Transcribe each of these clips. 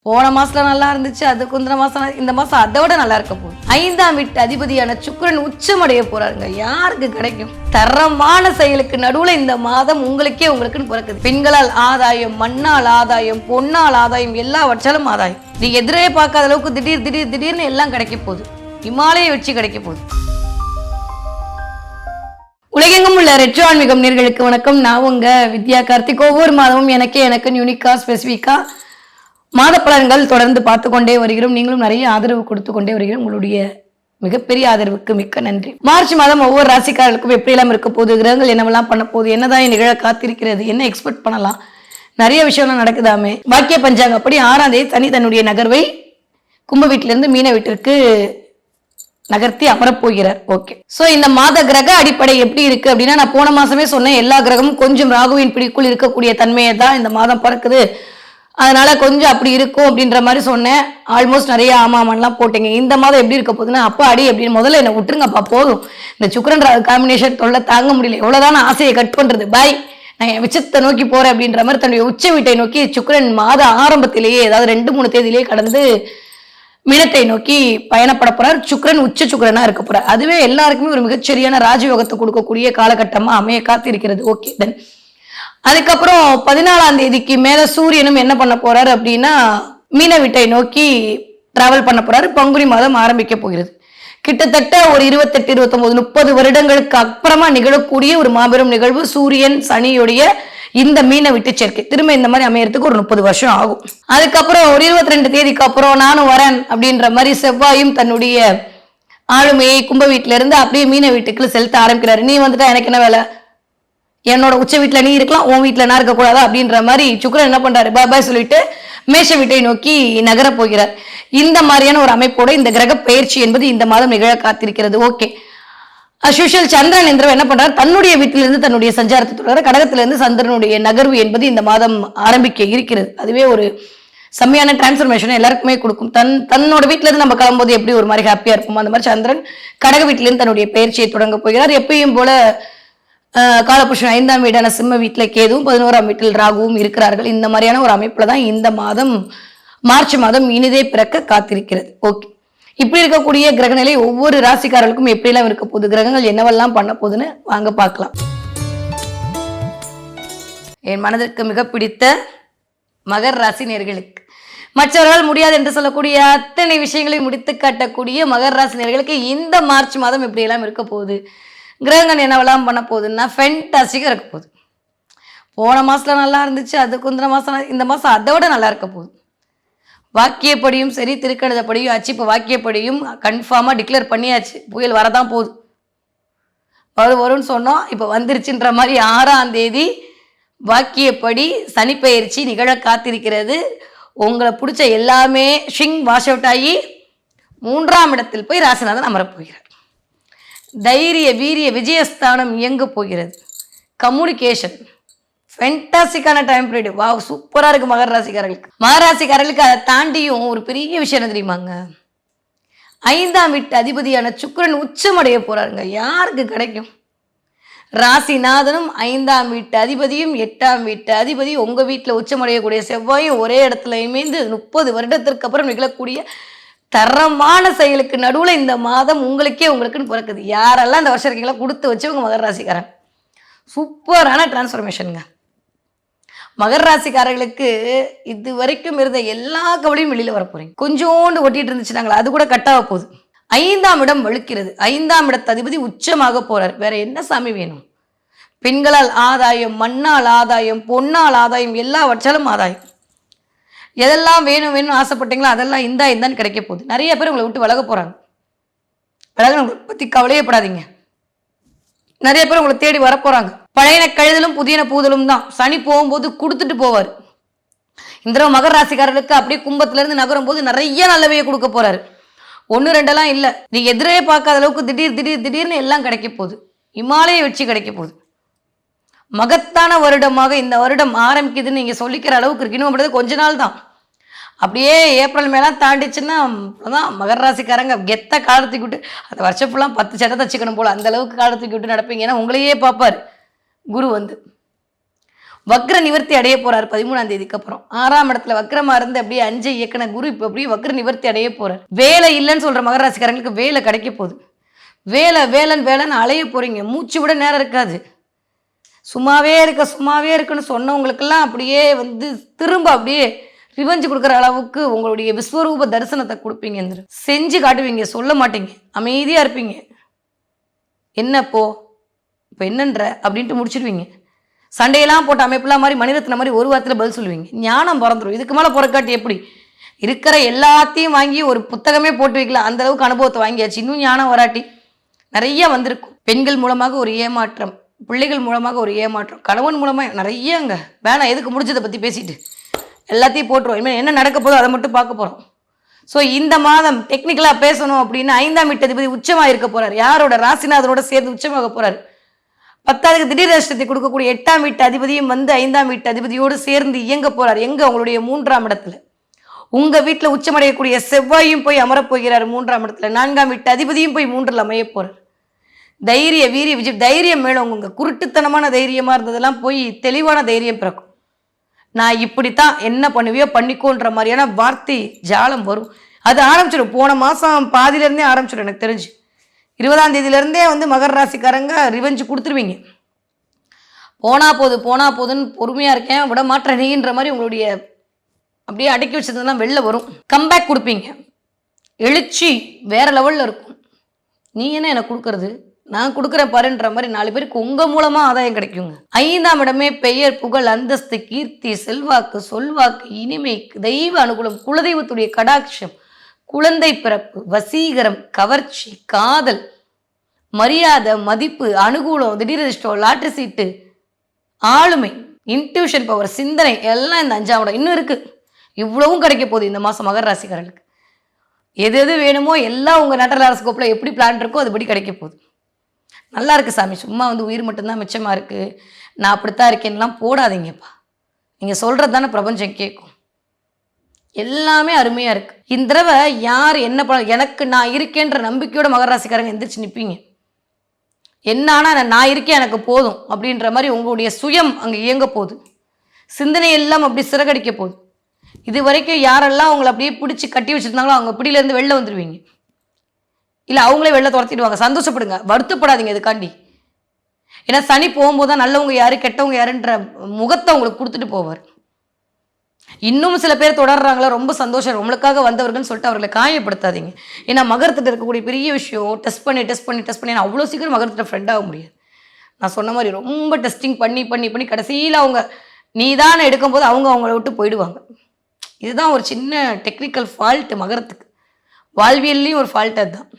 போன மாசத்துல நல்லா இருந்துச்சு, அதுக்கு முந்தின மாசம் இந்த மாசம் அதை விட நல்லா இருக்க போகுது. 5ஆம் வீட்டு அதிபதியான சுக்கிரன் உச்சமடைய போறாருங்க. யாருக்கு கிடைக்கும்? தரமான செயலுக்கு நடுவுல இந்த மாதம் உங்களுக்குன்னு பிறக்குது. பெண்களால் ஆதாயம், மண்ணால் ஆதாயம், பொன்னால் ஆதாயம், எல்லாவற்றாலும் ஆதாயம். நீ எதிரே பார்க்காத அளவுக்கு திடீர்னு எல்லாம் கிடைக்க போகுது. இமாலய வெற்றி கிடைக்க போகுது. உலகெங்கும் உள்ள ரெட்ரோ ஆன்மீகம் நேயர்களுக்கு வணக்கம். நான் உங்க வித்யா கார்த்திக். ஒவ்வொரு மாதமும் எனக்கு யூனிக்கா ஸ்பெசிஃபிக்கா மாத பலன்கள் தொடர்ந்து பார்த்து கொண்டே வருகிறோம். நீங்களும் நிறைய ஆதரவு கொடுத்து கொண்டே வருகிறோம். உங்களுடைய மிகப்பெரிய ஆதரவுக்கு மிக்க நன்றி. மார்ச் மாதம் ஒவ்வொரு ராசிக்காரர்களுக்கும் எப்படியெல்லாம் இருக்க போகுது, கிரகங்கள் என்னவெல்லாம் பண்ண போகுது, என்னதான் நிகழ காத்திருக்கிறது, என்ன எக்ஸ்பெக்ட் பண்ணலாம், நிறைய விஷயம்லாம் நடக்குதாமே. வாக்கிய பஞ்சாங்க அப்படி 6ஆம் தேதி சனி தன்னுடைய நகர்வை கும்ப வீட்டிலிருந்து மீன வீட்டிற்கு நகர்த்தி அமரப்போகிறார். ஓகே, சோ இந்த மாத கிரக அடிப்படை எப்படி இருக்கு அப்படின்னா, நான் போன மாசமே சொன்னேன், எல்லா கிரகமும் கொஞ்சம் ராகுவின் பிடிக்குள் இருக்கக்கூடிய தன்மையை தான் இந்த மாதம் பறக்குது, அதனால கொஞ்சம் அப்படி இருக்கும் அப்படின்ற மாதிரி சொன்னேன். ஆல்மோஸ்ட் நிறைய ஆமாமன்லாம் போட்டீங்க. இந்த மாதம் எப்படி இருக்க போகுதுன்னா, அப்பா அடி அப்படின்னு முதல்ல என்ன விட்டுருங்கப்பா, போதும், இந்த சுக்கிரன் காம்பினேஷன் தொல்லை தாங்க முடியல, எவ்வளவுதான் ஆசையை கட் பண்றது, பாய், நான் என் உச்சத்தை நோக்கி போறேன் அப்படின்ற மாதிரி தன்னுடைய உச்ச வீட்டை நோக்கி சுக்கிரன் மாத ஆரம்பத்திலேயே, அதாவது 2-3 தேதியிலேயே கடந்து மீனத்தை நோக்கி பயணப்பட போறார். சுக்கிரன் உச்ச சுக்கிரனா இருக்க போறார். அதுவே எல்லாருக்குமே ஒரு மிகச்சரியான ராஜயோகத்தை கொடுக்கக்கூடிய காலகட்டமா அமைய காத்திருக்கிறது. ஓகே, தென் அதுக்கப்புறம் 14ஆம் தேதிக்கு மேல சூரியனும் என்ன பண்ண போறாரு அப்படின்னா, மீன வீட்டை நோக்கி டிராவல் பண்ண போறாரு. பங்குனி மாதம் ஆரம்பிக்க போகிறது. கிட்டத்தட்ட ஒரு 28, 29, 30 வருடங்களுக்கு அப்புறமா நிகழக்கூடிய ஒரு மாபெரும் நிகழ்வு சூரியன் சனியுடைய இந்த மீன விட்டு சேர்க்கை. திரும்ப இந்த மாதிரி அமையறதுக்கு ஒரு 30 வருஷம் ஆகும். அதுக்கப்புறம் ஒரு 22 தேதிக்கு அப்புறம் நானும் வரேன் அப்படின்ற மாதிரி செவ்வாயும் தன்னுடைய ஆளுமையை கும்ப வீட்டுல இருந்து அப்படியே மீன வீட்டுக்குள்ள செலுத்த ஆரம்பிக்கிறாரு. நீ வந்துட்டா எனக்கு என்ன வேலை, என்னோட உச்ச வீட்டுல நீ இருக்கலாம், உன் வீட்டுல நான் இருக்க கூடாதா அப்படின்ற மாதிரி சுக்கிரன் என்ன பண்றாரு, பாய் சொல்லிட்டு மேஷ வீட்டை நோக்கி நகர போகிறார். இந்த மாதிரியான ஒரு அமைப்போட இந்த கிரக பயிற்சி என்பது இந்த மாதம் நிகழ காத்திருக்கிறது. ஓகே, அஸ்யூஷுவல் சந்திரன் என்ற என்ன பண்றாரு, தன்னுடைய வீட்டிலிருந்து தன்னுடைய சஞ்சாரத்தை தொடர கடகத்திலிருந்து சந்திரனுடைய நகர்வு என்பது இந்த மாதம் ஆரம்பிக்க இருக்கிறது. அதுவே ஒரு செம்மையான டிரான்ஸ்ஃபர்மேஷன் எல்லாருக்குமே கொடுக்கும். தன்னோட வீட்டுல இருந்து நம்ம கிளம்பும்போது எப்படி ஒரு மாதிரி ஹாப்பியா இருக்கும், அந்த மாதிரி சந்திரன் கடக வீட்டிலிருந்து தன்னுடைய பயிற்சியை தொடங்க போகிறார். எப்பயும் போல காலபுருஷன் 5ஆம் வீடான சிம்ம வீட்டுல கேதுவும் 11ஆம் வீட்டில் ராகுவும் இருக்கிறார்கள். இந்த மாதிரியான ஒரு அமைப்புல தான் இந்த மாதம் மார்ச் மாதம் இனிதே பிறக்க காத்திருக்கிறது. ஓகே, இப்படி இருக்கக்கூடிய கிரகநிலை ஒவ்வொரு ராசிக்காரர்களுக்கும் எப்படியெல்லாம் இருக்க போகுது, கிரகங்கள் என்னவெல்லாம் பண்ண போகுதுன்னு வாங்க பார்க்கலாம். என் மனதிற்கு மிக பிடித்த மகர் ராசி நேயர்களுக்கு, மற்றவர்களால் முடியாது என்று சொல்லக்கூடிய அத்தனை விஷயங்களை முடித்து காட்டக்கூடிய மகர் ராசி நேயர்களுக்கு இந்த மார்ச் மாதம் எப்படியெல்லாம் இருக்க போகுது, கிரகங்கள் என்னவெல்லாம் பண்ண போகுதுன்னா ஃபென்டாஸ்டிக்காக இருக்க போகுது. போன மாசத்துல நல்லா இருந்துச்சு, அதுக்கு முந்தின மாசம் இந்த மாசம் அதை விட நல்லா இருக்க போகுது. வாக்கியப்படியும் சரி, திருக்கணிதப்படியும் ஆச்சு. இப்போ வாக்கியப்படியும் கன்ஃபார்மாக டிக்ளேர் பண்ணியாச்சு, புயல் வரதான் போகுது, வரும்னு சொன்னோம், இப்போ வந்துருச்சுன்ற மாதிரி 6ஆம் தேதி வாக்கியப்படி சனிப்பெயர்ச்சி நிகழ காத்திருக்கிறது. உங்களை பிடிச்ச எல்லாமே ஷிங் வாஷ் அவுட் ஆகி 3ஆம் இடத்தில் போய் ராசிநாதன் அமரப்போகிறார். தைரிய வீரிய விஜயஸ்தானம் இயங்க போகிறது. கம்யூனிகேஷன் ஃபென்டாஸ்டிக்கான டைம் பீரியட். வா, சூப்பரா இருக்கு மகர ராசிக்காரர்களுக்கு. மகர ராசிக்காரர்களுக்கு அதை தாண்டியும் ஒரு பெரிய விஷயம் என்ன தெரியுமாங்க, 5ஆம் வீட்டு அதிபதியான சுக்கிரன் உச்சமடைய போறாருங்க. யாருக்கு கிடைக்கும்? ராசிநாதனும் 5ஆம் வீட்டு அதிபதியும் 8ஆம் வீட்டு அதிபதியும் உங்க வீட்டுல உச்சமடையக்கூடிய செவ்வாயும் ஒரே இடத்துல இணைந்து 30 வருடத்திற்கு அப்புறம் நிகழக்கூடிய தரமான செயலுக்கு நடுவுல இந்த மாதம் உங்களுக்குன்னு பிறக்குது. யாரெல்லாம் இந்த வருஷம் இருக்கீங்களா கொடுத்து வச்சவங்க மகர ராசிக்காரன். சூப்பரான டிரான்ஸ்ஃபர்மேஷனுங்க. மகர ராசிக்காரர்களுக்கு இது வரைக்கும் இருந்த எல்லா கவலையும் வெளியில வர போறீங்க. கொஞ்சோண்டு ஒட்டிட்டு இருந்துச்சுனாங்களா, அது கூட கட்டாக போகுது. 5ஆம் இடம் வலுக்கிறது. 5ஆம் இடத்து அதிபதி உச்சமாக போறார். வேற என்ன சாமி வேணும்? பெண்களால் ஆதாயம், மண்ணால் ஆதாயம், பொன்னால் ஆதாயம், எல்லாவற்றாலும் ஆதாயம். எதெல்லாம் வேணும் ஆசைப்பட்டீங்களோ அதெல்லாம் இந்தான்னு கிடைக்க போகுது. நிறைய பேர் உங்களை விட்டு விலக போறாங்க. உங்களை பத்தி கவலையப்படாதீங்க. நிறைய பேர் உங்களை தேடி வரப்போறாங்க. பழையன கழுதலும் புதியன பூதலும் தான். சனி போகும்போது கொடுத்துட்டு போவார். இந்த தடவை மகர ராசிக்காரர்களுக்கு அப்படியே கும்பத்துல இருந்து நகரும் போது நிறைய நல்லவையை கொடுக்க போறாரு. 1-2 இல்ல, நீங்க எதிரே பார்க்காத அளவுக்கு திடீர்னு எல்லாம் கிடைக்க போகுது. இமாலய வெற்றி கிடைக்க போகுது. மகத்தான வருடமாக இந்த வருடம் ஆரம்பிக்குதுன்னு நீங்க சொல்லிக்கிற அளவுக்கு இருக்கு. இன்னும் கொஞ்ச நாள் தான். அப்படியே ஏப்ரல் மேலாம் தாண்டிச்சுன்னா அதான் மகர ராசிக்காரங்க கெத்த காலத்துக்கு விட்டு அந்த வருஷம் ஃபுல்லாக 10 சட்டை தச்சுக்கணும் போல அந்த அளவுக்கு காலத்துக்கு விட்டு நடப்பீங்க. ஏன்னா உங்களையே பார்ப்பார் குரு வந்து. வக்ர நிவர்த்தி அடைய போறார் 13ஆம் தேதிக்கு அப்புறம். 6ஆம் இடத்துல வக்ரமா இருந்து அப்படியே 5 இயக்குன குரு இப்போ அப்படியே வக்ர நிவர்த்தி அடைய போறார். வேலை இல்லைன்னு சொல்ற மகர ராசிக்காரங்களுக்கு வேலை கிடைக்க போகுது. வேலைன்னு அலைய போறீங்க. மூச்சு விட நேரம் இருக்காது. சும்மாவே இருக்குன்னு சொன்னவங்களுக்கெல்லாம் அப்படியே வந்து திரும்ப அப்படியே ரிவெஞ்சு கொடுக்குற அளவுக்கு உங்களுடைய விஸ்வரூப தரிசனத்தை கொடுப்பீங்க. செஞ்சு காட்டுவீங்க, சொல்ல மாட்டீங்க, அமைதியாக இருப்பீங்க. என்னப்போ இப்போ என்னன்ற அப்படின்ட்டு முடிச்சிடுவீங்க. சண்டையெல்லாம் போட்ட அமைப்பெல்லாம் மாதிரி மனிதத்தின மாதிரி ஒரு வாரத்தில் பதில் சொல்லுவீங்க. ஞானம் பிறந்துடும். இதுக்கு மேலே பிறக்காட்டி எப்படி? இருக்கிற எல்லாத்தையும் வாங்கி ஒரு புத்தகமே போட்டு வைக்கலாம், அந்த அளவுக்கு அனுபவத்தை வாங்கியாச்சு. இன்னும் ஞானம் வராட்டி நிறைய வந்திருக்கும். பெண்கள் மூலமாக ஒரு ஏமாற்றம், பிள்ளைகள் மூலமாக ஒரு ஏமாற்றம், கணவன் மூலமாக நிறையங்க. வேணாம், எதுக்கு முடிச்சதை பற்றி பேசிட்டு எல்லாத்தையும் போட்டுருவோம். இனிமேல் என்ன நடக்க போதோ அதை மட்டும் பார்க்க போகிறோம். ஸோ இந்த மாதம் டெக்னிக்கலாக பேசணும் அப்படின்னா 5ஆம் வீட்டதிபதி உச்சமாக இருக்க போகிறார். யாரோட? ராசிநாதனோட சேர்ந்து உச்சமாக போகிறார். 10வது திடீர் அதிர்ஷ்டத்தை கொடுக்கக்கூடிய 8ஆம் வீட்டு அதிபதியும் வந்து 5ஆம் வீட்டு அதிபதியோடு சேர்ந்து இயங்க போகிறார். எங்கே? உங்களுடைய 3ஆம் இடத்துல. உங்கள் வீட்டில் உச்சமடையக்கூடிய செவ்வாயும் போய் அமரப்போகிறார் 3ஆம் இடத்துல. 4ஆம் வீட்டு அதிபதியும் போய் 3ல் அமைய போகிறார். தைரிய வீரிய விஜய் தைரியம் மேலும் உங்கள் குருட்டுத்தனமான தைரியமாக இருந்ததெல்லாம் போய் தெளிவான தைரியம் பிறக்கும். நான் இப்படித்தான், என்ன பண்ணுவியோ பண்ணிக்கோன்ற மாதிரியான வார்த்தை ஜாலம் வரும். அது ஆரம்பிச்சிடும். போன மாதம் பாதியிலேருந்தே ஆரம்பிச்சிடும். எனக்கு தெரிஞ்சு 20ஆம் தேதியிலேருந்தே வந்து மகர ராசிக்காரங்க ரிவெஞ்சு கொடுத்துருவீங்க. போனா போதுன்னு பொறுமையாக இருக்கேன், விட மாட்டேன்ற மாதிரி உங்களுடைய அப்படியே அடக்கி வச்சதுலாம் வெளில வரும். கம்பேக் கொடுப்பீங்க. எழுச்சி வேற லெவலில் இருக்கும். நீ என்ன எனக்கு கொடுக்கறது, நான் கொடுக்குறேன் பாருன்ற மாதிரி 4 பேருக்கு உங்கள் மூலமாக ஆதாயம் கிடைக்குங்க. 5ஆம் இடமே பெயர், புகழ், அந்தஸ்து, கீர்த்தி, செல்வாக்கு, சொல்வாக்கு, இனிமை, தெய்வ அனுகூலம், குலதெய்வத்துடைய கடாட்சம், குழந்தை பிறப்பு, வசீகரம், கவர்ச்சி, காதல், மரியாதை, மதிப்பு, அனுகூலம், திடீரதிர்ஷ்டம், லாட்ரி சீட்டு, ஆளுமை, இன்ட்யூஷன் பவர், சிந்தனை எல்லாம் இந்த 5ஆம் இடம் இன்னும் இருக்குது. இவ்வளவும் கிடைக்க போகுது இந்த மாதம் மகர ராசிக்காரர்களுக்கு. எது வேணுமோ எல்லாம் உங்கள் நட்டராரஸ்கோப்பில் எப்படி பிளான் இருக்கோ அதுபடி கிடைக்க போகுது. நல்லா இருக்குது சாமி, சும்மா வந்து உயிர் மட்டும்தான் மிச்சமாக இருக்குது, நான் அப்படித்தான் இருக்கேன்லாம் போடாதீங்கப்பா. நீங்கள் சொல்கிறது தானே பிரபஞ்சம் கேட்கும். எல்லாமே அருமையாக இருக்குது. இந்த தடவை யார் என்ன பண்ண, எனக்கு நான் இருக்கேன்ற நம்பிக்கையோட மகர ராசிக்காரங்க எந்திரிச்சு நிற்பீங்க. என்ன ஆனால் நான் இருக்கேன் எனக்கு போதும் அப்படின்ற மாதிரி உங்களுடைய சுயம் அங்கே இயங்க போகுது. சிந்தனை எல்லாம் அப்படி சிறகடிக்க போகுது. இது வரைக்கும் யாரெல்லாம் அவங்கள அப்படியே பிடிச்சி கட்டி வச்சுருந்தாங்களோ அவங்க பிடியிலேருந்து வெளில வந்துடுவீங்க. இல்லை அவங்களே வெளில துரத்திடுவாங்க. சந்தோஷப்படுங்க, வருத்தப்படாதீங்க இதுக்காண்டி. ஏன்னா சனி போகும்போது தான் நல்லவங்க யாரு கெட்டவங்க யாருன்ற முகத்தை உங்களுக்கு கொடுத்துட்டு போவார். இன்னும் சில பேர் தொடர்றாங்களா, ரொம்ப சந்தோஷம், உங்களுக்காக வந்தவர்கள்னு சொல்லிட்டு அவர்களை காயப்படுத்தாதீங்க. ஏன்னா மகரத்திட்ட இருக்கக்கூடிய பெரிய விஷயம் டெஸ்ட் பண்ணி அவ்வளோ சீக்கிரம் மகரத்திட்ட ஃப்ரெண்ட் ஆக முடியாது. நான் சொன்ன மாதிரி ரொம்ப டெஸ்டிங் பண்ணி கடைசியில் அவங்க நீதான எடுக்கும்போது அவங்கள விட்டு போயிடுவாங்க. இதுதான் ஒரு சின்ன டெக்னிக்கல் ஃபால்ட்டு மகரத்துக்கு. வாழ்வியல்லையும் ஒரு ஃபால்ட் அதுதான்.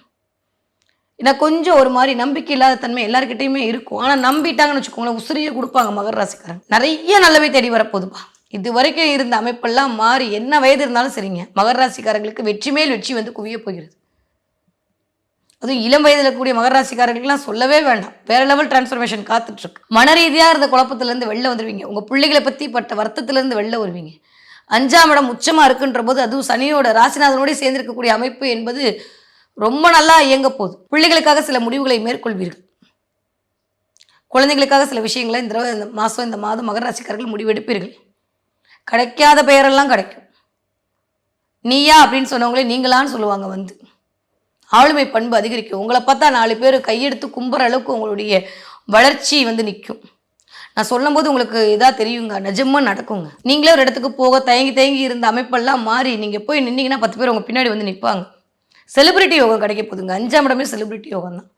ஏன்னா கொஞ்சம் ஒரு மாதிரி நம்பிக்கை இல்லாத தன்மை எல்லாருக்கிட்டையுமே இருக்கும். ஆனால் நம்பிட்டாங்கன்னு வச்சுக்கோங்களேன், உசிரியை கொடுப்பாங்க மகர ராசிக்காரங்க. நிறைய நல்லவே தேடி வரப்போகுதுப்பா. இது வரைக்கும் இருந்த அமைப்பெல்லாம் மாறி என்ன வயது இருந்தாலும் சரிங்க, மகர ராசிக்காரங்களுக்கு வெற்றி மேல் வெற்றி வந்து குவிய போகிறது. அதுவும் இளம் வயதில் கூடிய மகர ராசிக்காரர்களுக்கெல்லாம் சொல்லவே வேண்டாம். வேற லெவல் டிரான்ஸ்ஃபர்மேஷன் காத்துட்ருக்கு. மன ரீதியாக இருந்த குழப்பத்திலேருந்து வெளில வந்துடுவீங்க. உங்கள் பிள்ளைகளை பற்றி பட்ட வருத்தத்திலேருந்து வெளில வருவீங்க. 5ஆம் இடம் உச்சமாக இருக்குன்ற போது, அதுவும் சனியோட ராசிநாதனோட சேர்ந்திருக்கக்கூடிய அமைப்பு என்பது ரொம்ப நல்லா இயங்க போகுது. பிள்ளைகளுக்காக சில முடிவுகளை மேற்கொள்வீர்கள். குழந்தைகளுக்காக சில விஷயங்களை இந்த மாதம் மகர ராசிக்காரர்கள் முடிவெடுப்பீர்கள். கிடைக்காத பெயரெல்லாம் கிடைக்கும். நீயா அப்படின்னு சொன்னவங்களே நீங்களான்னு சொல்லுவாங்க. வந்து ஆளுமை பண்பு அதிகரிக்கும். உங்களை பார்த்தா 4 பேர் கையெடுத்து கும்புற அளவுக்கு உங்களுடைய வளர்ச்சி வந்து நிற்கும். நான் சொல்லும் போது உங்களுக்கு இதாக தெரியுங்க, நிஜமாக நடக்குங்க. நீங்களே ஒரு இடத்துக்கு போக தயங்கி இருந்த அமைப்பெல்லாம் மாறி நீங்கள் போய் நின்னீங்கன்னா 10 பேர் உங்கள் பின்னாடி வந்து நிற்பாங்க. செலிபிரிட்டி யோகம் கிடைக்க போகுதுங்க. 5ஆம் இடமே செலிபிரிட்டி யோகம் தான்.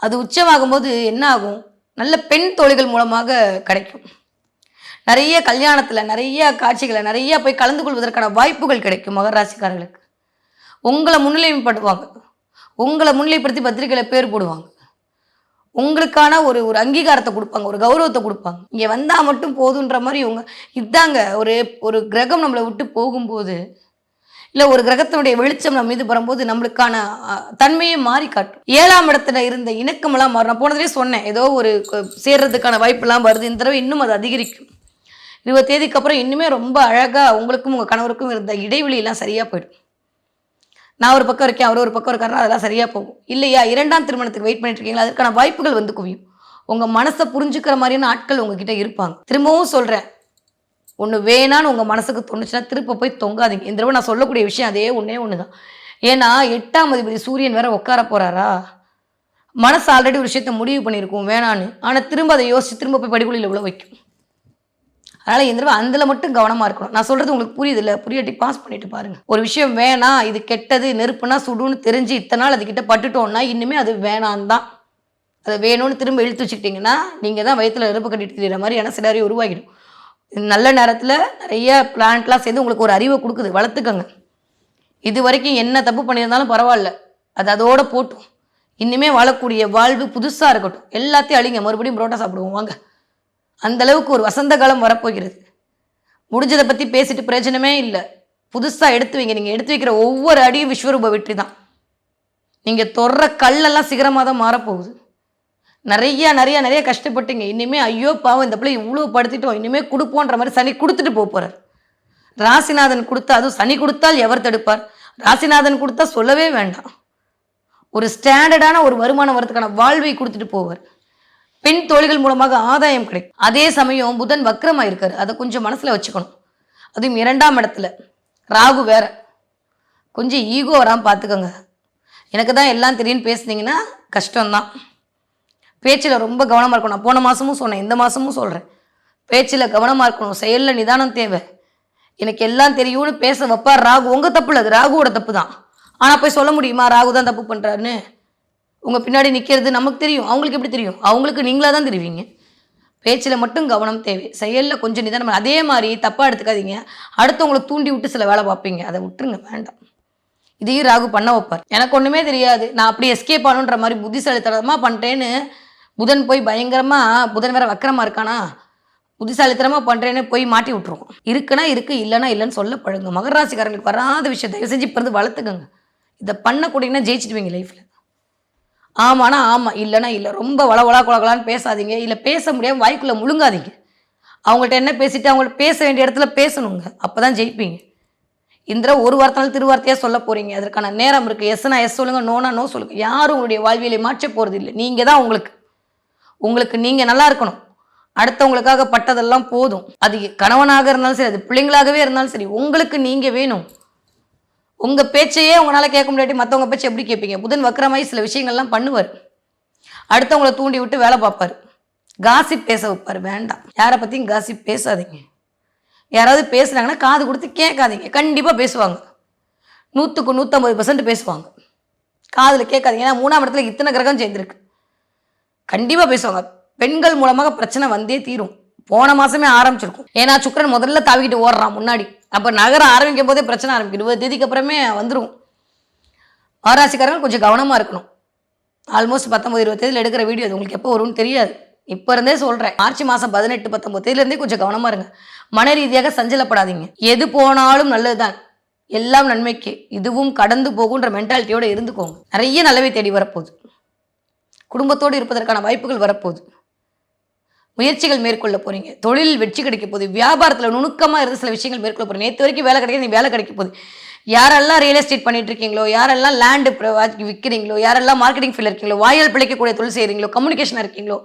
அது உச்சமாகும் போது என்ன ஆகும், நல்ல பெண் தோழிகள் மூலமாக கிடைக்கும். நிறைய கல்யாணத்தில் நிறைய காட்சிகளை நிறைய போய் கலந்து கொள்வதற்கான வாய்ப்புகள் கிடைக்கும் மகர ராசிக்காரர்களுக்கு. உங்களை முன்னிலைப்படுத்துவாங்க, உங்களை முன்னிலைப்படுத்தி பத்திரிகையில் பேர் போடுவாங்க. உங்களுக்கான ஒரு அங்கீகாரத்தை கொடுப்பாங்க, ஒரு கௌரவத்தை கொடுப்பாங்க. இங்கே வந்தால் மட்டும் போதுன்ற மாதிரி இதாங்க ஒரு கிரகம் நம்மளை விட்டு போகும்போது, இல்லை ஒரு கிரகத்தினுடைய வெளிச்சம் நம்ம மீது வரும்போது நம்மளுக்கான தன்மையை மாறி காட்டும். 7ஆம் இடத்துல இருந்த இணக்கமெல்லாம் மாறும். நான் போனதுலேயே சொன்னேன், ஏதோ ஒரு சேர்றதுக்கான வாய்ப்பெல்லாம் வருது. இந்த தடவை இன்னும் அது அதிகரிக்கும். 20 தேதிக்கு அப்புறம் இன்னுமே ரொம்ப அழகாக உங்களுக்கும் உங்கள் கணவருக்கும் இருந்த இடைவெளியெல்லாம் சரியாக போயிடும். நான் ஒரு பக்கம் இருக்கேன், அவர் ஒரு பக்கம் இருக்காருன்னா அதெல்லாம் சரியாக போகும். இல்லையா 2ஆம் திருமணத்துக்கு வெயிட் பண்ணிட்டு இருக்கீங்களா, அதற்கான வாய்ப்புகள் வந்து குவியும். உங்கள் மனசை புரிஞ்சுக்கிற மாதிரியான ஆட்கள் உங்ககிட்ட இருப்பாங்க. திரும்பவும் சொல்கிறேன், ஒன்று வேணான்னு உங்கள் மனசுக்கு தோணுச்சுன்னா திருப்ப போய் தொங்காதீங்க. இந்த தடவை நான் சொல்லக்கூடிய விஷயம் அதே ஒன்று தான். ஏன்னா 8ஆம் அதிபதி சூரியன் வேற உட்கார போகிறாரா, மனசு ஆல்ரெடி ஒரு விஷயத்த முடிவு பண்ணியிருக்கும் வேணான்னு, ஆனால் திரும்ப அதை யோசிச்சு திரும்ப போய் படிக்குழியில் உள்ள வைக்கும். அதனால் இந்த தடவை அதில் மட்டும் கவனமாக இருக்கணும். நான் சொல்கிறது உங்களுக்கு புரியுது இல்லை? புரியாட்டி பாஸ் பண்ணிட்டு பாருங்கள். ஒரு விஷயம் வேணாம், இது கெட்டது, நெருப்புனா சுடுன்னு தெரிஞ்சு இத்தனை நாள் அதுக்கிட்ட பட்டுட்டோம்னா இனிமே அது வேணான்னு தான். அதை வேணும்னு திரும்ப இழுத்து வச்சுக்கிட்டிங்கன்னா நீங்கள் தான் வயிற்றில் நெருப்பு கட்டிட்டு தெரிகிற மாதிரியான சினாரியோ உருவாகிடும். நல்ல நேரத்தில் நிறைய பிளான்ட்லாம் சேர்ந்து உங்களுக்கு ஒரு அறிவை கொடுக்குது, வளர்த்துக்கங்க. இது வரைக்கும் என்ன தப்பு பண்ணியிருந்தாலும் பரவாயில்ல, அது அதோட போட்டும். இன்னுமே வாழக்கூடிய வாழ்வு புதுசாக இருக்கட்டும். எல்லாத்தையும் அழிங்க, மறுபடியும் புரோட்டா சாப்பிடுவோம் வாங்க. அந்தளவுக்கு ஒரு வசந்த காலம் வரப்போகிறது. முடிஞ்சதை பற்றி பேசிட்டு பிரயோஜனமே இல்லை. புதுசாக எடுத்து வைங்க. நீங்கள் எடுத்து வைக்கிற ஒவ்வொரு அடியும் விஸ்வரூப வெற்றி தான். நீங்கள் தொடுற கல்லெல்லாம் சிகரமாக தான் மாறப்போகுது. நிறைய கஷ்டப்பட்டீங்க. இனிமேல் ஐயோ பாவம் இந்த பிள்ளை இவ்வளோ படுத்திட்டோம், இனிமேல் கொடுப்போன்ற மாதிரி சனி கொடுத்துட்டு போகிறார். ராசிநாதன் கொடுத்தா, அதுவும் சனி கொடுத்தால் எவர் தடுப்பார்? ராசிநாதன் கொடுத்தா சொல்லவே வேண்டாம். ஒரு ஸ்டாண்டர்டான ஒரு வருமானம் வரதுக்கான வாழ்வை கொடுத்துட்டு போவார். பெண் தோழிகள் மூலமாக ஆதாயம் கிடைக்கும். அதே சமயம் புதன் வக்ரமாக இருக்கார், அதை கொஞ்சம் மனசில் வச்சுக்கணும். அதுவும் 2ஆம் இடத்துல ராகு வேற, கொஞ்சம் ஈகோ வராமல் பார்த்துக்கோங்க. எனக்கு தான் எல்லாம் தெரியும்னு பேசுனீங்கன்னா கஷ்டம்தான். பேச்சில் ரொம்ப கவனமாக இருக்கணும். நான் போன மாதமும் சொன்னேன், இந்த மாதமும் சொல்கிறேன். பேச்சில் கவனமாக இருக்கணும், செயலில் நிதானம் தேவை. எனக்கு எல்லாம் தெரியும்னு பேச வைப்பார் ராகு. உங்கள் தப்பு இல்லை, அது ராகுவோட தப்பு தான். ஆனால் போய் சொல்ல முடியுமா ராகு தான் தப்பு பண்ணுறாருன்னு? உங்கள் பின்னாடி நிற்கிறது நமக்கு தெரியும், அவங்களுக்கு எப்படி தெரியும்? அவங்களுக்கு நீங்களாக தான் தெரிவிங்க. பேச்சில் மட்டும் கவனம் தேவை, செயலில் கொஞ்சம் நிதானம். அதே மாதிரி தப்பாக எடுத்துக்காதீங்க, அடுத்தவங்களை தூண்டி விட்டு சில வேலை பார்ப்பீங்க, அதை விட்டுருங்க, வேண்டாம். இதையும் ராகு பண்ண வைப்பார். எனக்கு ஒன்றுமே தெரியாது, நான் அப்படி எஸ்கேப் ஆகணுன்ற மாதிரி புத்திசாலித்தனமாக பண்ணிட்டேன்னு புதன் போய் பயங்கரமாக, புதன் வேற வக்கரமாக இருக்கானா, புத்திசாலித்தனமாக பண்ணுறேன்னு போய் மாட்டி விட்ருவோம். இருக்குன்னா இருக்குது, இல்லைன்னா இல்லைன்னு சொல்ல பழங்க. மகர ராசிக்காரங்களுக்கு வராத விஷயம் தயவு செஞ்சு இப்போ இருந்து வளர்த்துக்கங்க. இதை பண்ணக்கூடியங்கன்னா ஜெயிச்சிடுவீங்க லைஃப்பில். ஆமானா ஆமாம், இல்லைனா இல்லை. ரொம்ப வளவளா குழகலான்னு பேசாதீங்க, இல்லை பேச முடியாமல் வாய்க்குள்ளே முழுங்காதீங்க. அவங்கள்ட்ட என்ன பேசிட்டு அவங்கள்ட்ட பேச வேண்டிய இடத்துல பேசணுங்க, அப்போ தான் ஜெயிப்பீங்க. இந்த ஒரு வார்த்தைனாலும் திருவார்த்தையாக சொல்ல போகிறீங்க, அதற்கான நேரம் இருக்குது. எஸ்னா எஸ் சொல்லுங்கள், நோனா நோ சொல்லுங்கள். யாரும் உங்களுடைய வாழ்வியலை மாற்ற போகிறது இல்லை. நீங்கள் தான் உங்களுக்கு நீங்கள் நல்லா இருக்கணும். அடுத்தவங்களுக்காக பட்டதெல்லாம் போதும். அது கணவனாக இருந்தாலும் சரி, அது பிள்ளைங்களாகவே இருந்தாலும் சரி, உங்களுக்கு நீங்கள் வேணும். உங்கள் பேச்சையே உங்களால் கேட்க முடியாட்டி மற்றவங்க பேச்சை எப்படி கேட்பீங்க? புதன் வக்கரமாகி சில விஷயங்கள்லாம் பண்ணுவார். அடுத்தவங்களை தூண்டி விட்டு வேலை பார்ப்பார். காசிப் பேச வைப்பார். வேண்டாம், யாரை பற்றியும் காசிப் பேசாதீங்க. யாராவது பேசுனாங்கன்னா காது கொடுத்து கேட்காதீங்க. கண்டிப்பாக பேசுவாங்க, 100க்கு 150% பேசுவாங்க. காதில் கேட்காதீங்க. ஏன்னா 3ஆம் இடத்துல இத்தனை கிரகம் சேர்ந்துருக்கு, கண்டிப்பாக பேசுவாங்க. பெண்கள் மூலமாக பிரச்சனை வந்தே தீரும். போன மாதமே ஆரம்பிச்சிருக்கும். ஏன்னா சுக்கிரன் முதல்ல தாவிக்கிட்டு ஓடுறான் முன்னாடி. அப்போ நகர ஆரம்பிக்கும் போதே பிரச்சனை ஆரம்பிக்கும். 20 தேதிக்கு அப்புறமே வந்துடும். மகராசிக்காரர்கள் கொஞ்சம் கவனமாக இருக்கணும். ஆல்மோஸ்ட் 19-20 தேதியில் எடுக்கிற வீடியோ அது உங்களுக்கு எப்போ வரும்னு தெரியாது. இப்போ இருந்தே சொல்கிறேன், மார்ச் மாதம் 18-19 தேதியிலேருந்தே கொஞ்சம் கவனமாக இருங்க. மன ரீதியாக சஞ்சலப்படாதீங்க. எது போனாலும் நல்லது தான், எல்லாம் நன்மைக்கு, இதுவும் கடந்து போகுன்ற மென்டாலிட்டியோடு இருந்துக்கோங்க. நிறைய நல்லவை தேடி வரப்போகுது. குடும்பத்தோடு இருப்பதற்கான வாய்ப்புகள் வரப்போகுது. முயற்சிகள் மேற்கொள்ள போகிறீங்க. தொழில் வெற்றி கிடைக்க போகுது. வியாபாரத்தில் நுணுக்கமாக இருந்து சில விஷயங்கள் மேற்கொள்ள போகிறீங்க. நேற்று வரைக்கும் வேலை கிடைக்க, நீ வேலை கிடைக்க போகுது. யாரெல்லாம் ரியல் எஸ்டேட் பண்ணிட்டு இருக்கீங்களோ, யாரெல்லாம் லேண்டு விற்கிறீங்களோ, யாரெல்லாம் மார்க்கெட்டிங் ஃபீல்டில் இருக்கீங்களோ, வாயால் பிழைக்கக்கூடிய தொழில் செய்கிறீங்களோ, கம்யூனிகேஷன் இருக்கீங்களோ,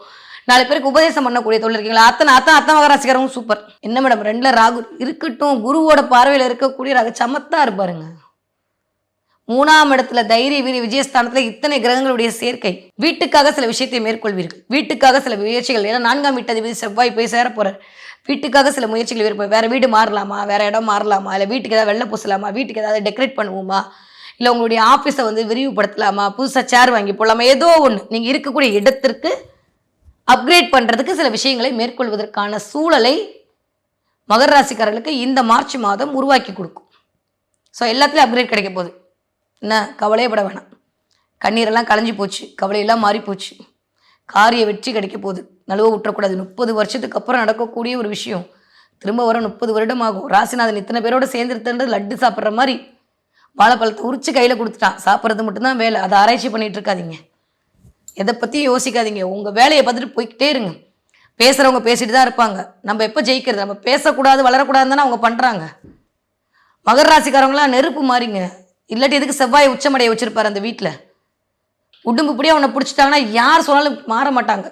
4 பேருக்கு உபதேசம் பண்ணக்கூடிய தொழில் இருக்கீங்களோ, அத்தனை மகராசிக்காரங்க சூப்பர். என்ன மேடம் 2ல் ராகு இருக்கட்டும், குருவோட பார்வையில் இருக்கக்கூடிய ராகு சமத்தா இருப்பாருங்க. 3ஆம் இடத்துல தைரிய வீரிய விஜயஸ்தானத்தில் இத்தனை கிரகங்களுடைய சேர்க்கை. வீட்டுக்காக சில விஷயத்தை மேற்கொள்வீர்கள். வீட்டுக்காக சில முயற்சிகள். ஏன்னா 4ஆம் வீட்டதிபதி செவ்வாய் போய் சேர போறார். வீட்டுக்காக சில முயற்சிகள் இருப்போம். வேற வீடு மாறலாமா, வேற இடம் மாறலாமா, இல்லை வீட்டுக்கு ஏதாவது வெள்ளை பூசலாமா, வீட்டுக்கு ஏதாவது டெக்கரேட் பண்ணுவோமா, இல்லை உங்களுடைய ஆஃபீஸை விரிவுபடுத்தலாமா, புதுசாக சேர் வாங்கி போடலாமா, ஏதோ ஒன்று நீங்கள் இருக்கக்கூடிய இடத்திற்கு அப்கிரேட் பண்ணுறதுக்கு சில விஷயங்களை மேற்கொள்வதற்கான சூழலை மகர ராசிக்காரர்களுக்கு இந்த மார்ச் மாதம் உருவாக்கி கொடுக்கும். ஸோ எல்லாத்துலேயும் அப்கிரேட் கிடைக்க போகுது. என்ன கவலையே பட வேணாம். கண்ணீரெல்லாம் களைஞ்சி போச்சு, கவலையெல்லாம் மாறி போச்சு. காரிய வெற்றி கிடைக்க போகுது. நழுவ விட்டுறக்கூடாது. 30 வருஷத்துக்கு அப்புறம் நடக்கக்கூடிய ஒரு விஷயம். திரும்ப வர 30 வருடம் ஆகும். ராசிநாதன் இத்தனை பேரோட சேர்ந்துருத்துன்றது லட்டு சாப்பிட்ற மாதிரி வாழைப்பழத்தை உரிச்சு கையில் கொடுத்துட்டான். சாப்பிட்றது மட்டும்தான் வேலை. அதை ஆராய்ச்சி பண்ணிட்டு இருக்காதீங்க. எதை பற்றியும் யோசிக்காதீங்க. உங்கள் வேலையை பார்த்துட்டு போய்கிட்டே இருங்க. பேசுகிறவங்க பேசிட்டு தான் இருப்பாங்க. நம்ம எப்போ ஜெயிக்கிறது? நம்ம பேசக்கூடாது, வளரக்கூடாதுன்னு தானே அவங்க பண்ணுறாங்க. மகர ராசிக்காரங்களாம் நெருப்பு மாறிங்க. இல்லாட்டி எதுக்கு செவ்வாயை உச்சமடைய வச்சிருப்பாரு அந்த வீட்டில்? உடும்புப்படியே அவனை பிடிச்சிட்டாங்கன்னா யார் சொன்னாலும் மாற மாட்டாங்க.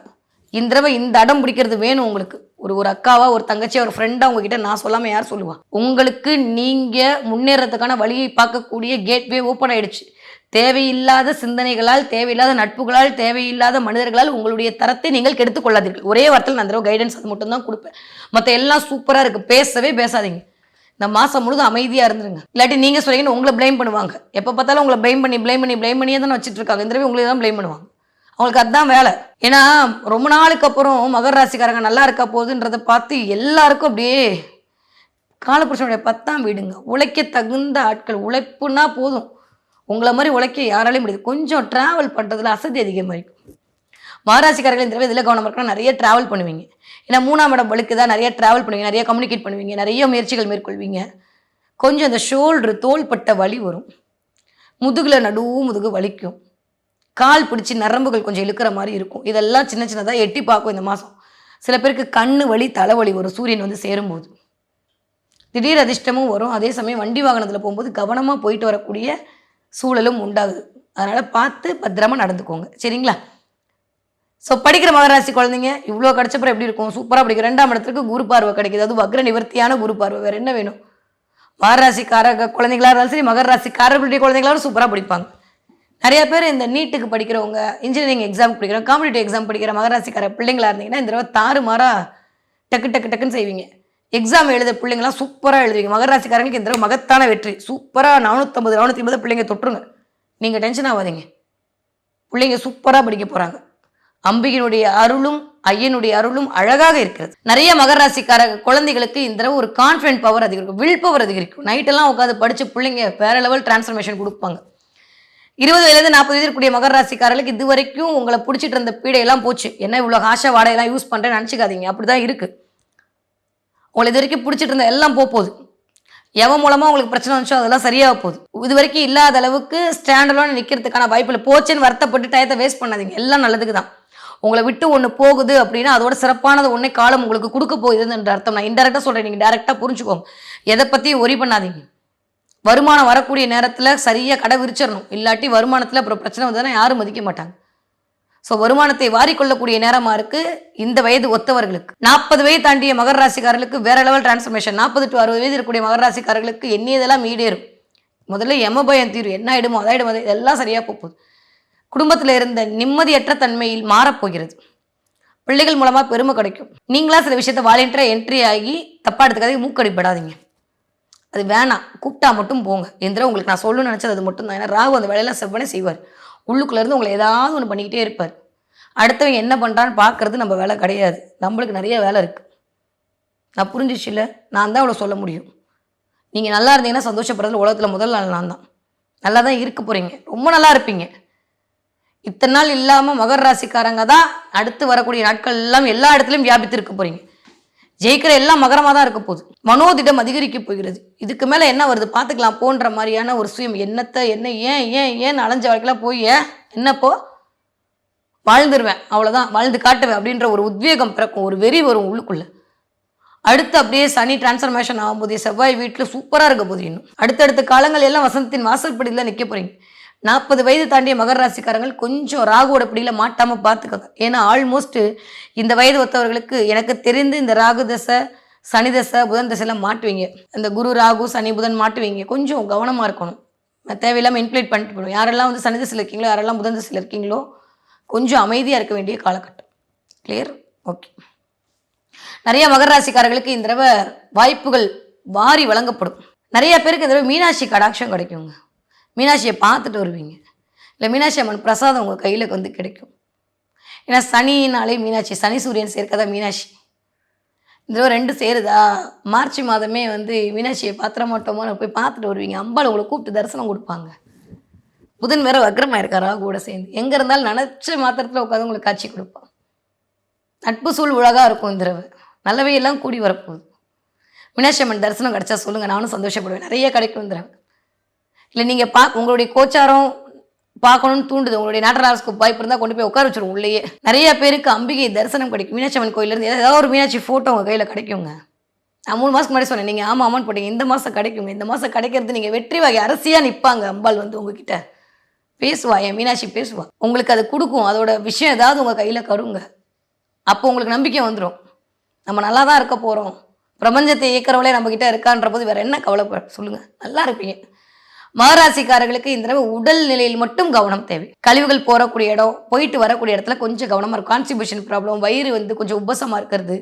இந்த தடவை இந்த அடம் பிடிக்கிறது வேணும் உங்களுக்கு. ஒரு அக்காவா, ஒரு தங்கச்சியா, ஒரு ஃப்ரெண்டா உங்ககிட்ட நான் சொல்லாமல் யார் சொல்லுவா? உங்களுக்கு நீங்கள் முன்னேறதுக்கான வழியை பார்க்கக்கூடிய கேட்வே ஓப்பன் ஆயிடுச்சு. தேவையில்லாத சிந்தனைகளால், தேவையில்லாத நட்புகளால், தேவையில்லாத மனிதர்களால் உங்களுடைய தரத்தை நீங்கள் கெடுத்துக் கொள்ளாதீர்கள். ஒரே வார்த்தையில் நான் தடவை கைடன்ஸ் அது மட்டும் தான் கொடுப்பேன். மற்ற எல்லாம் சூப்பராக இருக்குது, பேசவே பேசாதீங்க. இந்த மாதம் முழுதும் அமைதியாக இருந்துருங்க. இல்லாட்டி நீங்கள் சொல்லிங்கன்னு உங்களை ப்ளைம் பண்ணுவாங்க. எப்போ பார்த்தாலும் உங்களை ப்ளைம் பண்ணியே தானே வச்சுட்டு இருக்காங்க. இந்த தடவை உங்களை தான் ப்ளைம் பண்ணுவாங்க. அவங்களுக்கு அதுதான் வேலை. ஏன்னா ரொம்ப நாளுக்கு அப்புறம் மகர ராசிக்காரங்க நல்லா இருக்கா போகுதுன்றதை பார்த்து எல்லாருக்கும் அப்படியே காலபுருஷனுடைய 10ஆம் வீடுங்க. உழைக்க தகுந்த ஆட்கள். உழைப்புனா போதும், உங்களை மாதிரி உழைக்க யாராலையும் முடியாது. கொஞ்சம் ட்ராவல் பண்ணுறதுல அசதி அதிகமாக இருக்கும். மகராசிக்காரர்கள் இந்த தடவை இதில் கவனம் இருக்கணும். நிறைய ட்ராவல் பண்ணுவீங்க. ஏன்னா 3ஆம் இடம் வழுக்கு தான். நிறைய ட்ராவல் பண்ணுவீங்க, நிறைய கம்யூனிகேட் பண்ணுவீங்க, நிறைய முயற்சிகள் மேற்கொள்வீங்க. கொஞ்சம் இந்த ஷோல்டரு தோள்பட்ட வலி வரும். முதுகில் முதுகு வலிக்கும். கால் பிடிச்சி நரம்புகள் கொஞ்சம் இழுக்கிற மாதிரி இருக்கும். இதெல்லாம் சின்ன சின்னதாக எட்டி பார்க்கும் இந்த மாதம். சில பேருக்கு கண்ணு வலி, தலைவலி வரும் சூரியன் வந்து சேரும்போது. திடீர் அதிர்ஷ்டமும் வரும். அதே சமயம் வண்டி வாகனத்தில் போகும்போது கவனமாக போயிட்டு வரக்கூடிய சூழலும் உண்டாகுது. அதனால் பார்த்து பத்திரமா நடந்துக்கோங்க, சரிங்களா? ஸோ படிக்கிற மகராசி குழந்தைங்க இவ்வளோ கிடச்சப்பறம் எப்படி இருக்கும்? சூப்பராக படிக்கும். 2ஆம் இடத்துக்கு குரு பார்வை கிடைக்கிது. அது வக்ர நிவர்த்தியான குரு பார்வை. வேறு என்ன வேணும்? மகராசிக்கார குழந்தைங்களாக இருந்தாலும் சரி, மகர ராசிக்காரர்களுடைய குழந்தைங்களாலும் சூப்பராக படிப்பாங்க. நிறைய பேர் இந்த நீட்டுக்கு படிக்கிறவங்க, இன்ஜினியரிங் எக்ஸாம் படிக்கிறவங்க, காம்படிட்டிவ் எக்ஸாம் படிக்கிற மகராசிக்கார பிள்ளைங்களா இருந்தீங்கன்னா இந்த தடவை தாறுமாறாக டக்குன்னு செய்வீங்க. எக்ஸாம் எழுத பிள்ளைங்களாம் சூப்பராக எழுதுவீங்க. மகராசிக்காரங்களுக்கு இந்த தடவை மகத்தான வெற்றி. சூப்பராக 450 450 பிள்ளைங்க தொட்டுருங்க. நீங்கள் டென்ஷன் ஆகாதீங்க. பிள்ளைங்க சூப்பராக படிக்க போகிறாங்க. அம்பிகையினுடைய அருளும் ஐயனுடைய அருளும் அழகாக இருக்கிறது. நிறைய மகராசிக்கார குழந்தைகளுக்கு இந்த தடவை ஒரு கான்ஃபிடென்ட் பவர் அதிகரிக்கும், வில் பவர் அதிகரிக்கும். நைட்டெல்லாம் உட்காந்து படித்து பிள்ளைங்க வேற லெவல் டிரான்ஸ்ஃபர்மேஷன் கொடுப்பாங்க. 20 வயதுலேருந்து 40 வயது இருக்கக்கூடிய மகர ராசிக்காரர்களுக்கு இது வரைக்கும் உங்களை பிடிச்சிட்டு இருந்த பீடையெல்லாம் போச்சு. என்ன இவ்வளோ ஆஷா வாடையெல்லாம் யூஸ் பண்ணுறேன்னு நினச்சிக்காதீங்க. அப்படி தான் இருக்குது. உங்களை இது வரைக்கும் பிடிச்சிட்டு இருந்த எல்லாம் போகுது. எவன் மூலமாக உங்களுக்கு பிரச்சனை வந்துச்சோ அதெல்லாம் சரியாக போகுது. இது வரைக்கும் இல்லாத அளவுக்கு ஸ்டாண்டர்டான நிற்கிறதுக்கான வாய்ப்பில் போச்சுன்னு வருத்தப்பட்டு டயத்தை வேஸ்ட் பண்ணாதீங்க. எல்லாம் நல்லதுக்கு தான். உங்களை விட்டு ஒன்று போகுது அப்படின்னா அதோட சிறப்பானது ஒன்றே காலம் உங்களுக்கு கொடுக்க போகுதுன்ற அர்த்தம். நான் இன்டெரக்டாக சொல்கிறேன், நீங்கள் டேரெக்டாக புரிஞ்சுக்கோங்க. எதை பற்றியும் ஒரி பண்ணாதீங்க. வருமானம் வரக்கூடிய நேரத்தில் சரியாக கடை விரிச்சிடணும். இல்லாட்டி வருமானத்தில் அப்புறம் பிரச்சனை வந்ததுன்னா யாரும் மதிக்க மாட்டாங்க. ஸோ வருமானத்தை வாரிக்கொள்ளக்கூடிய நேரமாக இருக்குது இந்த வயது ஒத்தவர்களுக்கு. 40 வயது தாண்டிய மகர ராசிக்காரர்களுக்கு வேற லெவல் டிரான்ஸ்ஃபர்மேஷன். 40 to 60 வயது இருக்கக்கூடிய மகர ராசிக்காரர்களுக்கு எண்ணியதெல்லாம் ஈடேறும். முதல்ல எமபயம் தீரும். என்ன ஆயிடுமோ அதாயிடும், இதெல்லாம் சரியாக போகுது. குடும்பத்தில் இருந்த நிம்மதியற்ற தன்மையில் மாறப்போகிறது. பிள்ளைகள் மூலமாக பெருமை கிடைக்கும். நீங்களா சில விஷயத்தை வாலண்டியராக என்ட்ரி ஆகி தப்பாக எடுத்துக்காதீங்க, மூக்கடிப்படாதீங்க. அது வேணாம், கூப்பிட்டா மட்டும் போங்க. எந்திர உங்களுக்கு நான் சொல்லணும்னு நினச்சது அது மட்டும் தான். ஏன்னா ராகு அந்த வேலையெல்லாம் செவ்வனே செய்வார். உள்ளுக்குள்ளேருந்து உங்களை ஏதாவது ஒன்று பண்ணிக்கிட்டே இருப்பார். அடுத்தவங்க என்ன பண்ணுறான்னு பார்க்குறது நம்ம வேலை கிடையாது. நம்மளுக்கு நிறைய வேலை இருக்குது. நான் புரிஞ்சிச்சு இல்லை, நான் தான் அவ்வளோ சொல்ல முடியும். நீங்கள் நல்லா இருந்தீங்கன்னா சந்தோஷப்படுறதுல உலகத்தில் முதல் நாள் நான் தான். நல்லா தான் இருக்க போகிறீங்க, ரொம்ப நல்லா இருப்பீங்க. இத்தனை நாள் இல்லாமல் மகர ராசிக்காரங்க தான் அடுத்து வரக்கூடிய நாட்கள் எல்லாம் எல்லா இடத்துலையும் வியாபித்து இருக்க போகிறீங்க. ஜெயிக்கிற எல்லாம் மகரமாக தான் இருக்க போகுது. மனோதிடம் அதிகரிக்க போகிறது. இதுக்கு மேலே என்ன வருது பார்த்துக்கலாம் போன்ற மாதிரியான ஒரு சுயம். என்னத்தை என்ன ஏன் அலைஞ்ச வாழ்க்கைலாம் போய் என்னப்போ வாழ்ந்துருவேன், அவ்வளோதான் வாழ்ந்து காட்டுவேன் அப்படின்ற ஒரு உத்வேகம் பிறக்கும், ஒரு வெறி வரும் உள்ளுக்குள்ளே. அடுத்து அப்படியே சனி டிரான்ஸ்ஃபர்மேஷன் ஆகும்போதே செவ்வாய் வீட்டில் சூப்பராக இருக்க போகுது. இன்னும் அடுத்தடுத்த காலங்கள் எல்லாம் வசந்தத்தின் வாசல்படியில் நிற்க போகிறீங்க. 40 வயது தாண்டிய மகர ராசிக்காரங்கள் கொஞ்சம் ராகுவோட பிடியில் மாட்டாமல் பார்த்துக்கோங்க. ஏன்னா ஆல்மோஸ்ட் இந்த வயது ஒத்தவர்களுக்கு எனக்கு தெரிந்து இந்த ராகு தசை, சனி தசை, புதன் தசையெல்லாம் மாட்டுவீங்க. இந்த குரு ராகு சனி புதன் மாட்டுவீங்க. கொஞ்சம் கவனமாக இருக்கணும். தேவையில்லாமல் இன்ஃப்ளேட் பண்ணிட்டு போயிடும். யாரெல்லாம் வந்து சனி தசையில் இருக்கீங்களோ, யாரெல்லாம் புதன் தசையில் இருக்கீங்களோ கொஞ்சம் அமைதியாக இருக்க வேண்டிய காலகட்டம். கிளியர்? ஓகே. நிறைய மகர ராசிக்காரர்களுக்கு இந்த தடவை வாய்ப்புகள் வாரி வழங்கப்படும். நிறைய பேருக்கு இந்த தடவை மீனாட்சி கடாட்சம் கிடைக்குங்க. மீனாட்சியை பார்த்துட்டு வருவீங்க. இல்லை மீனாட்சி அம்மன் பிரசாதம் உங்கள் கையில் வந்து கிடைக்கும். ஏன்னா சனினாலே மீனாட்சி, சனி சூரியன் சேர்க்கதா மீனாட்சி. இந்த தடவை 2 சேருதா, மார்ச் மாதமே வந்து மீனாட்சியை பாத்திர மாட்டோமோ போய் பார்த்துட்டு வருவீங்க. அம்பாள் உங்களை கூப்பிட்டு தரிசனம் கொடுப்பாங்க. புதன் வேற வக்ரமாக இருக்காரா கூட சேர்ந்து. எங்கே இருந்தாலும் நினச்ச மாத்திரத்தில் உட்காந்து உங்களுக்கு காட்சி கொடுப்பான். நட்பு சூழ் உலகாக இருக்கும். இந்த தடவை நல்லவே எல்லாம் கூடி வரப்போகுது. மீனாட்சி அம்மன் தரிசனம் கிடைச்சா சொல்லுங்கள், நானும் சந்தோஷப்படுவேன். நிறைய கிடைக்கும் இந்த தடவை. இல்லை நீங்கள் உங்களுடைய கோச்சாரம் பார்க்கணும்னு தூண்டுது, உங்களுடைய நாட்டராஸ்கோப் வாய்ப்பு இருந்தால் கொண்டு போய் உட்கார வச்சிடும் உள்ளேயே. நிறைய பேருக்கு அம்பிகை தரிசனம் கிடைக்கும். மீனாட்சி அம்மன் கோயிலேருந்து ஏதாவது ஒரு மீனாட்சி ஃபோட்டோ உங்கள் கையில் கிடைக்குங்க. நான் 3 மாதத்துக்கு முன்னாடி சொன்னேன், நீங்கள் ஆமாம் ஆமான்னு போட்டீங்க. இந்த மாதம் கிடைக்குங்க. இந்த மாதம் கிடைக்கிறது நீங்கள் வெற்றி வாகி அரசியாக நிற்பாங்க. அம்பாள் வந்து உங்ககிட்ட பேசுவா, என் மீனாட்சி பேசுவா. உங்களுக்கு அது கொடுக்கும். அதோட விஷயம் ஏதாவது உங்கள் கையில் கருங்க. அப்போ உங்களுக்கு நம்பிக்கை வந்துடும், நம்ம நல்லா தான் இருக்க போகிறோம், பிரபஞ்சத்தை இயக்கிறவளே நம்மக்கிட்ட இருக்கான்ற போது வேறு என்ன கவலைப்பட சொல்லுங்கள், நல்லா இருப்பீங்க. மகராசிக்காரர்களுக்கு இந்த தடவை உடல் நிலையில் மட்டும் கவனம் தேவை. கழிவுகள் போகக்கூடிய இடம், போயிட்டு வரக்கூடிய இடத்துல கொஞ்சம் கவனமாக இருக்கும். கான்ஸ்டிபேஷன் ப்ராப்ளம், வயிறு கொஞ்சம் உபசமாக இருக்கிறது,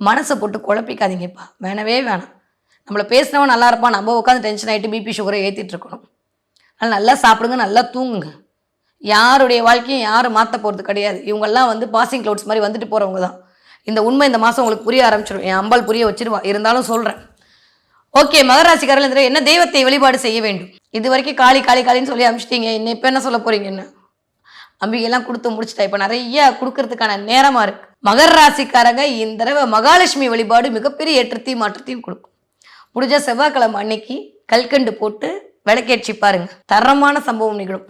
மனசை போட்டு குழப்பிக்காதீங்கப்பா, வேணவே வேணாம். நம்மளை பேசினவன் நல்லா இருப்பான், நம்ம உட்காந்து டென்ஷன் ஆகிட்டு பிபி சுகரை ஏற்றிட்டு இருக்கணும். அதனால் நல்லா சாப்பிடுங்க, நல்லா தூங்குங்க. யாருடைய வாழ்க்கையும் யாரும் மாற்ற போகிறது கிடையாது. இவங்கெல்லாம் பாசிங் க்ளவுட்ஸ் மாதிரி வந்துட்டு போகிறவங்க தான். இந்த உண்மை இந்த மாதம் உங்களுக்கு புரிய ஆரம்பிச்சிடும். என் அம்பாள் புரிய வச்சிருவா, இருந்தாலும் சொல்கிறேன். ஓகே, மகராசிக்காரர்கள் என்ன தெய்வத்தை வழிபாடு செய்ய வேண்டும். இது வரைக்கும் காளி காளி காளின்னு சொல்லி அனுப்பிச்சிட்டீங்க, இன்னும் இப்போ என்ன சொல்ல போறீங்கன்னு அம்பிகையெல்லாம் கொடுத்து முடிச்சுட்டா. இப்போ நிறைய கொடுக்கறதுக்கான நேரமாக இருக்குது. மகர ராசிக்காரங்க இந்த தடவை மகாலட்சுமி வழிபாடு மிகப்பெரிய ஏற்றத்தையும் மாற்றத்தையும் கொடுக்கும். முடிஞ்ச செவ்வாய்க்கிழமை அன்னைக்கு கல்கண்டு போட்டு விளக்கேற்றி பாருங்க, தரமான சம்பவம் நிகழும்.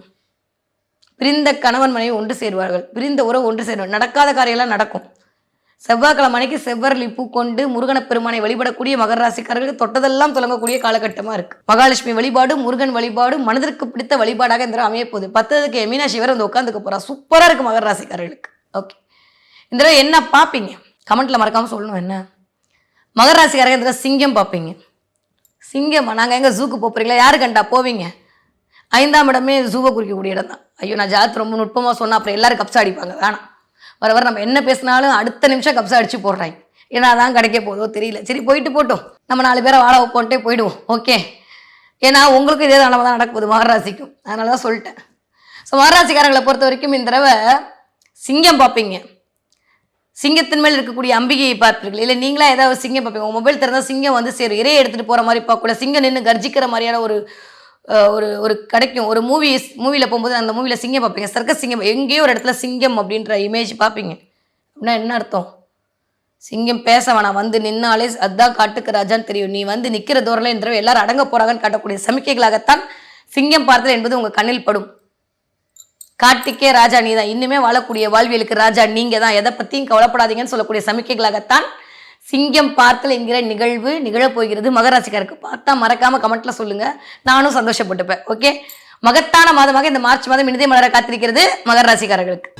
பிரிந்த கணவன் மனைவி ஒன்று சேருவார்கள், பிரிந்த உறவு ஒன்று சேருவார்கள், நடக்காத காரியெல்லாம் நடக்கும். செவ்வாய்க்கிழமை அன்னைக்கு செவ்வரளி பூ கொண்டு முருகன பெருமானை வழிபடக்கூடிய மகர ராசிக்காரர்களுக்கு தொட்டதெல்லாம் தொடங்கக்கூடிய காலகட்டமாக இருக்கு. மகாலட்சுமி வழிபாடு, முருகன் வழிபாடு மனதிற்கு பிடித்த வழிபாடாக இந்த அமைய போகுது. 10க்கு மீனாட்சி வேற உட்காந்துக்க போறா, சூப்பராக இருக்கு மகர ராசிக்காரர்களுக்கு. ஓகே, இந்த தடவை என்ன பார்ப்பீங்க கமெண்ட்ல மறக்காம சொல்லணும். என்ன மகர ராசிக்காரங்க இந்த சிங்கம் பார்ப்பீங்க. சிங்கம் நாங்கள் எங்கே ஜூக்கு போகிறீங்களா, யாரு கண்டா போவீங்க? 5ஆம் இடமே ஜூவை குறிக்கக்கூடிய இடம் தான். ஐயோ, நான் ஜாத் ரொம்ப நுட்பமாக சொன்னால் அப்புறம் எல்லாரும் கப்ஸா அடிப்பாங்க, வேணாம். வர நம்ம என்ன பேசினாலும் அடுத்த நிமிஷம் கப்ஸா அடிச்சு போடுறாங்க. ஏன்னா அதான் கிடைக்க போதோ தெரியல. சரி, போயிட்டு போட்டோம், நம்ம 4 பேரை வாழ வைப்போன்ட்டே போயிடுவோம். ஓகே, ஏன்னா உங்களுக்கும் இதே நிலமை தான் நடக்க போகுது, மகராசிக்கும். அதனால தான் சொல்லிட்டேன். ஸோ மகராசிக்காரங்களை பொறுத்த வரைக்கும் இந்த தடவை சிங்கம் பார்ப்பீங்க. சிங்கத்தின் மேல் இருக்கக்கூடிய அம்பிகையை பார்ப்பீர்கள், இல்லை நீங்களா ஏதாவது சிங்கம் பார்ப்பீங்க. உங்கள் மொபைல் திறந்தால் சிங்கம் சேரும், இறையை எடுத்துகிட்டு போகிற மாதிரி பார்க்கக்கூட சிங்கம் நின்று கர்ஜிக்கிற மாதிரியான ஒரு ஒரு கிடைக்கும். ஒரு மூவியில் போகும்போது அந்த மூவியில் சிங்கம் பார்ப்பீங்க, சர்க்கஸ் சிங்கம், எங்கேயோ ஒரு இடத்துல சிங்கம் அப்படின்ற இமேஜ் பார்ப்பீங்க. அப்படின்னா என்ன அர்த்தம்? சிங்கம் பேச வேணாம், வந்து நின்னாலே அதுதான் காட்டுக்கு ராஜான்னு தெரியும். நீ நிற்கிற தூரம்ல இந்த தடவை எல்லாரும் அடங்க போகிறாங்கன்னு காட்டக்கூடிய சமிக்கைகளாகத்தான் சிங்கம் பார்த்தல் என்பது உங்கள் கண்ணில் படும். காட்டுக்கே ராஜா நீ தான், இன்னுமே வாழக்கூடிய வாழ்வியலுக்கு ராஜா நீங்க தான், எதை பற்றியும் கவலைப்படாதீங்கன்னு சொல்லக்கூடிய சமிக்கைகளாகத்தான் சிங்கம் பார்த்தல் என்கிற நிகழ்வு நிகழப்போகிறது. மகராசிக்காருக்கு பார்த்தா மறக்காம கமெண்ட்ல சொல்லுங்க, நானும் சந்தோஷப்பட்டுப்பேன். ஓகே, மகத்தான மாதமாக இந்த மார்ச் மாதம் இனிதே மலர காத்திருக்கிறது மகர ராசிக்காரர்களுக்கு.